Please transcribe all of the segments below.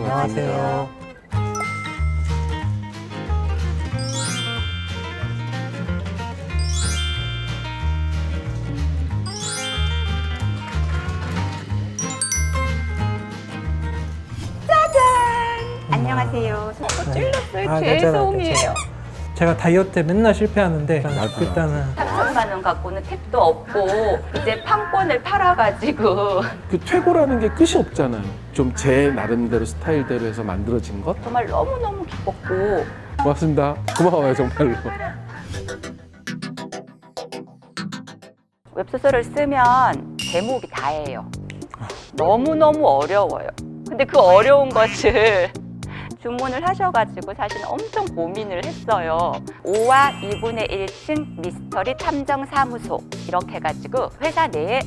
안녕하세요. 안녕하세요. 저 찔렀어요. 괜찮아요, 죄송해요. 괜찮아요. 제가 다이어트에 맨날 실패하는데 일단은 3천만 원 갖고는 택도 없고 이제 판권을 팔아가지고 그 퇴고라는 게 끝이 없잖아요. 좀 제 나름대로 스타일대로 해서 만들어진 것. 정말 너무너무 기뻤고 고맙습니다. 고마워요, 정말로. 웹소설을 쓰면 제목이 다예요. 너무너무 어려워요. 근데 그 어려운 것을 주문을 하셔가지고 사실 엄청 고민을 했어요. 5와 2분의 1층 미스터리 탐정사무소 이렇게 해가지고 회사 내에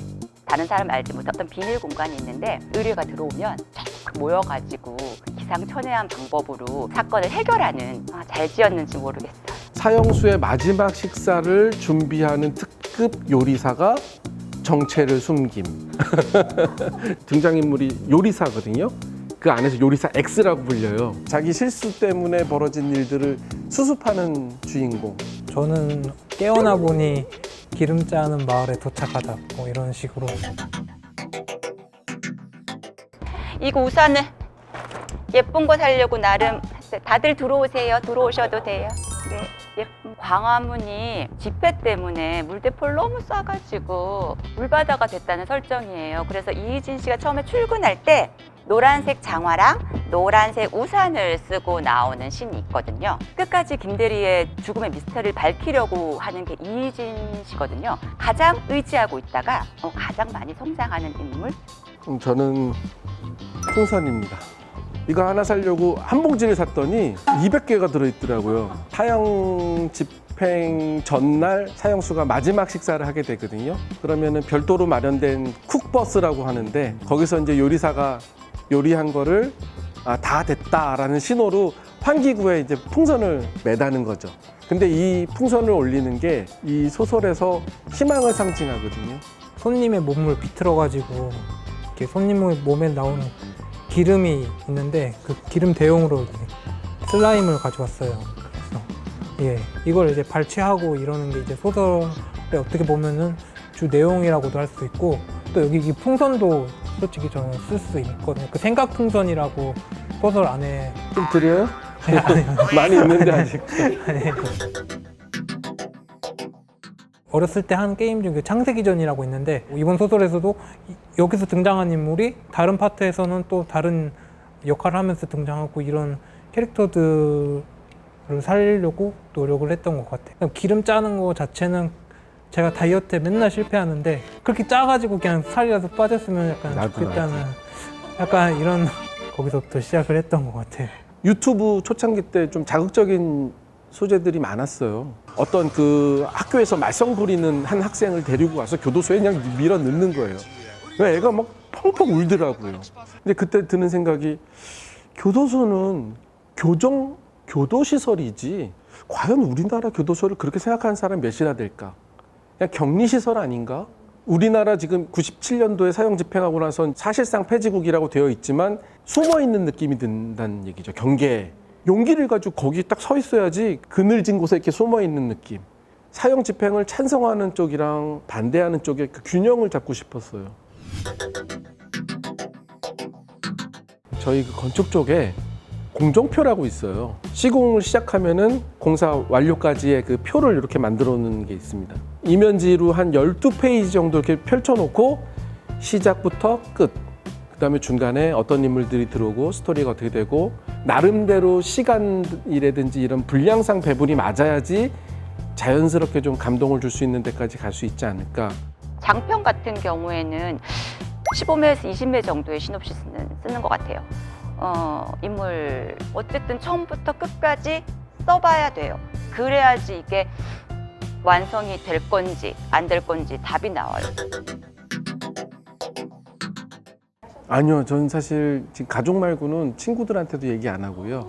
다른 사람 알지 못한 어떤 비밀 공간이 있는데 의뢰가 들어오면 쫙 모여가지고 기상천외한 방법으로 사건을 해결하는 잘 지었는지 모르겠어요. 사형수의 마지막 식사를 준비하는 특급 요리사가 정체를 숨김. 등장인물이 요리사거든요. 그 안에서 요리사 X라고 불려요. 자기 실수 때문에 벌어진 일들을 수습하는 주인공. 저는 깨어나 보니 기름 짜는 마을에 도착하다 뭐 이런 식으로. 이거 우선은 예쁜 거 사려고 나름 했어요. 다들 들어오세요. 들어오셔도 돼요. 네, 예쁜 광화문이 집회 때문에 물대포를 너무 쏴가지고 물바다가 됐다는 설정이에요. 그래서 이희진 씨가 처음에 출근할 때 노란색 장화랑 노란색 우산을 쓰고 나오는 씬이 있거든요. 끝까지 김대리의 죽음의 미스터리를 밝히려고 하는 게 이희진 씨거든요. 가장 의지하고 있다가 가장 많이 성장하는 인물. 저는 풍선입니다. 이거 하나 사려고 한 봉지를 샀더니 200개가 들어있더라고요. 사형 집행 전날 사형수가 마지막 식사를 하게 되거든요. 그러면은 별도로 마련된 쿡버스라고 하는데 거기서 이제 요리사가 요리한 거를 다 됐다라는 신호로 환기구에 이제 풍선을 매다는 거죠. 근데 이 풍선을 올리는 게 이 소설에서 희망을 상징하거든요. 손님의 몸을 비틀어가지고 이렇게 손님의 몸에 나오는 기름이 있는데 그 기름 대용으로 슬라임을 가져왔어요. 그래서 이걸 이제 발췌하고 이러는 게 이제 소설의 어떻게 보면은 주 내용이라고도 할 수 있고 또 여기 이 풍선도 솔직히 저는 쓸 수 있거든요. 그 생각 풍선이라고 소설 안에 좀 드려요? 아니요. 많이 있는데 아직. 아니. 어렸을 때 한 게임 중에 창세기전이라고 있는데 이번 소설에서도 여기서 등장한 인물이 다른 파트에서는 또 다른 역할을 하면서 등장하고 이런 캐릭터들을 살리려고 노력을 했던 것 같아요. 기름 짜는 거 자체는 제가 다이어트에 맨날 실패하는데 그렇게 짜가지고 그냥 살이라도 빠졌으면 약간 좋겠다는 약간 이런 거기서부터 시작을 했던 것 같아요. 유튜브 초창기 때 좀 자극적인 소재들이 많았어요. 어떤 그 학교에서 말썽 부리는 한 학생을 데리고 와서 교도소에 그냥 밀어 넣는 거예요. 애가 막 펑펑 울더라고요. 근데 그때 드는 생각이 교도소는 교도시설이지 과연 우리나라 교도소를 그렇게 생각하는 사람이 몇이나 될까? 그냥 격리시설 아닌가? 우리나라 지금 97년도에 사형 집행하고 나선 사실상 폐지국이라고 되어 있지만 숨어있는 느낌이 든다는 얘기죠. 경계에. 용기를 가지고 거기 딱 서 있어야지 그늘진 곳에 이렇게 숨어 있는 느낌. 사형 집행을 찬성하는 쪽이랑 반대하는 쪽의 그 균형을 잡고 싶었어요. 저희 그 건축 쪽에 공정표라고 있어요. 시공을 시작하면은 공사 완료까지의 그 표를 이렇게 만들어 놓는 게 있습니다. 이면지로 한 12페이지 정도 이렇게 펼쳐놓고 시작부터 끝. 그다음에 중간에 어떤 인물들이 들어오고 스토리가 어떻게 되고 나름대로 시간이라든지 이런 분량상 배분이 맞아야지 자연스럽게 좀 감동을 줄 수 있는 데까지 갈 수 있지 않을까. 장편 같은 경우에는 15매에서 20매 정도의 시놉시스는 쓰는 것 같아요. 인물 어쨌든 처음부터 끝까지 써봐야 돼요. 그래야지 이게 완성이 될 건지 안 될 건지 답이 나와요. 아니요, 저는 사실 지금 가족 말고는 친구들한테도 얘기 안 하고요.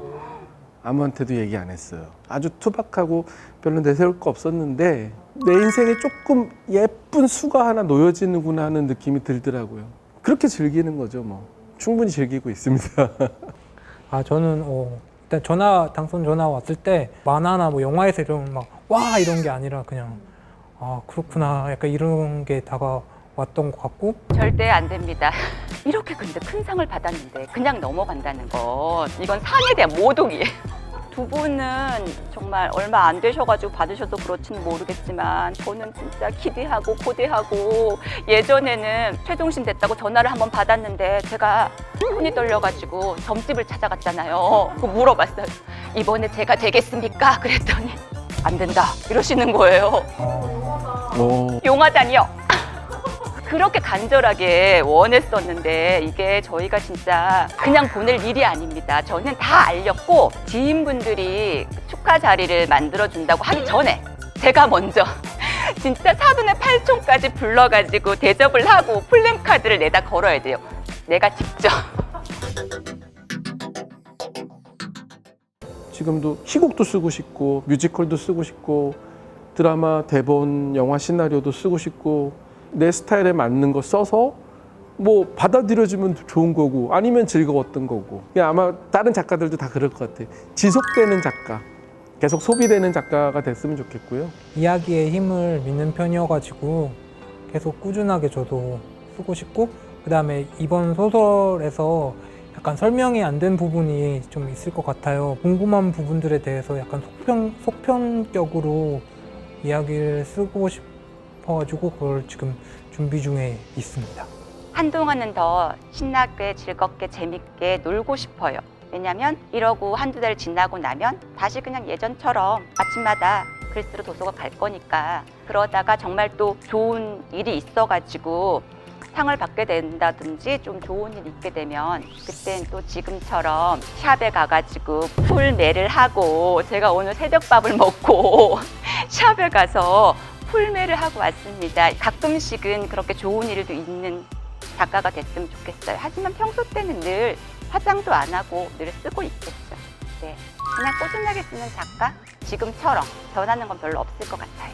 아무한테도 얘기 안 했어요. 아주 투박하고 별로 내세울 거 없었는데 내 인생에 조금 예쁜 수가 하나 놓여지는구나 하는 느낌이 들더라고요. 그렇게 즐기는 거죠, 뭐. 충분히 즐기고 있습니다. 저는 일단 당선 전화 왔을 때 만화나 뭐 영화에서 이런 막 와 이런 게 아니라 그냥 그렇구나 약간 이런 게 다가왔던 것 같고. 절대 안 됩니다. 이렇게 근데 큰 상을 받았는데 그냥 넘어간다는 건 이건 상에 대한 모독이에요. 두 분은 정말 얼마 안 되셔가지고 받으셔서 그렇지는 모르겠지만 저는 진짜 기대하고 고대하고 예전에는 최종신 됐다고 전화를 한번 받았는데 제가 손이 떨려가지고 점집을 찾아갔잖아요. 그거 물어봤어요. 이번에 제가 되겠습니까? 그랬더니 안 된다 이러시는 거예요. 용하다니요. 그렇게 간절하게 원했었는데 이게 저희가 진짜 그냥 보낼 일이 아닙니다. 저는 다 알렸고 지인분들이 축하 자리를 만들어준다고 하기 전에 제가 먼저 진짜 사돈의 팔촌까지 불러가지고 대접을 하고 플랜카드를 내다 걸어야 돼요. 내가 직접. 지금도 희곡도 쓰고 싶고 뮤지컬도 쓰고 싶고 드라마, 대본, 영화 시나리오도 쓰고 싶고 내 스타일에 맞는 거 써서 뭐 받아들여지면 좋은 거고 아니면 즐거웠던 거고. 아마 다른 작가들도 다 그럴 것 같아요. 지속되는 작가, 계속 소비되는 작가가 됐으면 좋겠고요. 이야기의 힘을 믿는 편이어가지고 계속 꾸준하게 저도 쓰고 싶고, 그 다음에 이번 소설에서 약간 설명이 안 된 부분이 좀 있을 것 같아요. 궁금한 부분들에 대해서 약간 속편격으로 이야기를 쓰고 싶어가지고 그걸 지금 준비 중에 있습니다. 한동안은 더 신나게 즐겁게 재밌게 놀고 싶어요. 왜냐면 이러고 한두 달 지나고 나면 다시 그냥 예전처럼 아침마다 그리스로 도서관 갈 거니까, 그러다가 정말 또 좋은 일이 있어가지고 상을 받게 된다든지 좀 좋은 일이 있게 되면 그땐 또 지금처럼 샵에 가가지고 풀매를 하고, 제가 오늘 새벽밥을 먹고 샵에 가서 풀매를 하고 왔습니다. 가끔씩은 그렇게 좋은 일도 있는 작가가 됐으면 좋겠어요. 하지만 평소 때는 늘 화장도 안 하고 늘 쓰고 있겠죠. 네, 그냥 꾸준하게 쓰는 작가? 지금처럼 변하는 건 별로 없을 것 같아요.